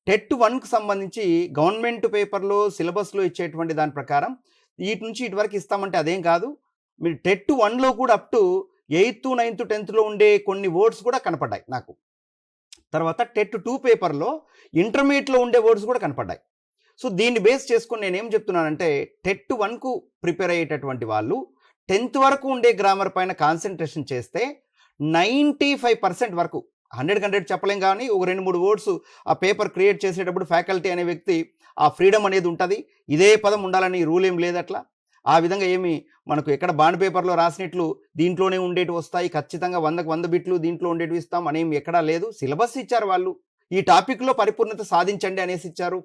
TET 1కి సంబంధించి government పేపర్లో సిలబస్లో ఇచ్చేటువంటి దాని ప్రకారం వీటి నుంచి ఇటు వరకు ఇస్తామంటే అదేం కాదు. మీరు టెట్ 1లో కూడా అప్ టు 8th, 9th, 10thలో ఉండే కొన్ని వర్డ్స్ కూడా కనపడ్డాయి నాకు. తర్వాత టెట్ 2 పేపర్లో ఇంటర్మీడియట్లో ఉండే వర్డ్స్ కూడా కనపడ్డాయి. సో దీన్ని బేస్ చేసుకొని నేనేం చెప్తున్నానంటే టెట్ 1కు ప్రిపేర్ అయ్యేటటువంటి వాళ్ళు 10th వరకు ఉండే గ్రామర్ పైన కాన్సన్ట్రేషన్ చేస్తే 95% వరకు, 100 చెప్పలేం కానీ ఒక 2-3 వర్డ్స్ ఆ పేపర్ క్రియేట్ చేసేటప్పుడు ఫ్యాకల్టీ అనే వ్యక్తి ఆ ఫ్రీడమ్ అనేది ఉంటుంది. ఇదే పదం ఉండాలని రూల్ ఏం లేదు అట్లా. ఆ విధంగా ఏమి మనకు ఎక్కడ బాండ్ పేపర్లో రాసినట్లు దీంట్లోనే ఉండేటివి వస్తాయి, ఖచ్చితంగా 100కు 100 బిట్లు దీంట్లో ఉండేటివి ఇస్తాం అనేమి ఎక్కడా లేదు. సిలబస్ ఇచ్చారు వాళ్ళు, ఈ టాపిక్లో పరిపూర్ణత సాధించండి అనేసి ఇచ్చారు.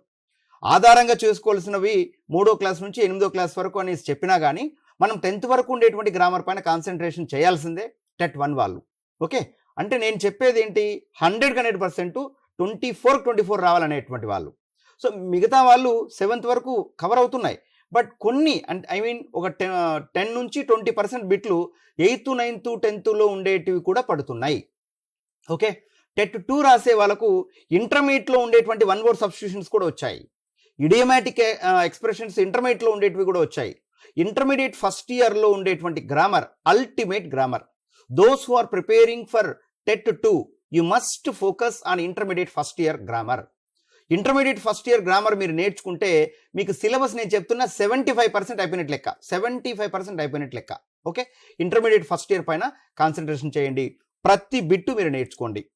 ఆధారంగా చేసుకోవాల్సినవి 3వ క్లాస్ నుంచి 8వ క్లాస్ వరకు అనేసి చెప్పినా కానీ మనం 10th వరకు ఉండేటువంటి గ్రామర్ పైన కాన్సన్ట్రేషన్ చేయాల్సిందే టెట్ 1 వాళ్ళు. ఓకే, అంటే నేను చెప్పేది ఏంటి, 100% 24 రావాలనేటువంటి వాళ్ళు. సో మిగతా వాళ్ళు 7th వరకు కవర్ అవుతున్నాయి. బట్ కొన్ని అంటే ఒక 10 నుంచి 20% బిట్లు 8th, 9th, 10thలో ఉండేటివి కూడా పడుతున్నాయి. ఓకే, టెట్ 2 రాసే వాళ్ళకు ఇంటర్మీడియట్లో ఉండేటువంటి 1 వర్డ్ సబ్స్టిట్యూషన్స్ కూడా వచ్చాయి. ఇడియోమాటిక్ ఎక్స్ప్రెషన్స్ ఇంటర్మీడియట్లో ఉండేటివి కూడా వచ్చాయి. ఇంటర్మీడియట్ ఫస్ట్ ఇయర్లో ఉండేటువంటి grammar ultimate grammar. Those who are preparing for TET 2 you must focus on intermediate first year grammar. Intermediate first year grammar మీరు నేర్చుకుంటే మీకు సిలబస్ నేను చెప్తున్నా 75% అయిపోయినట్టు లెక్క, 75% అయిపోయినట్టు లెక్క. ఓకే, ఇంటర్మీడియట్ ఫస్ట్ ఇయర్ పైన కాన్సన్ట్రేషన్ చేయండి, ప్రతి బిట్టు మీరు నేర్చుకోండి.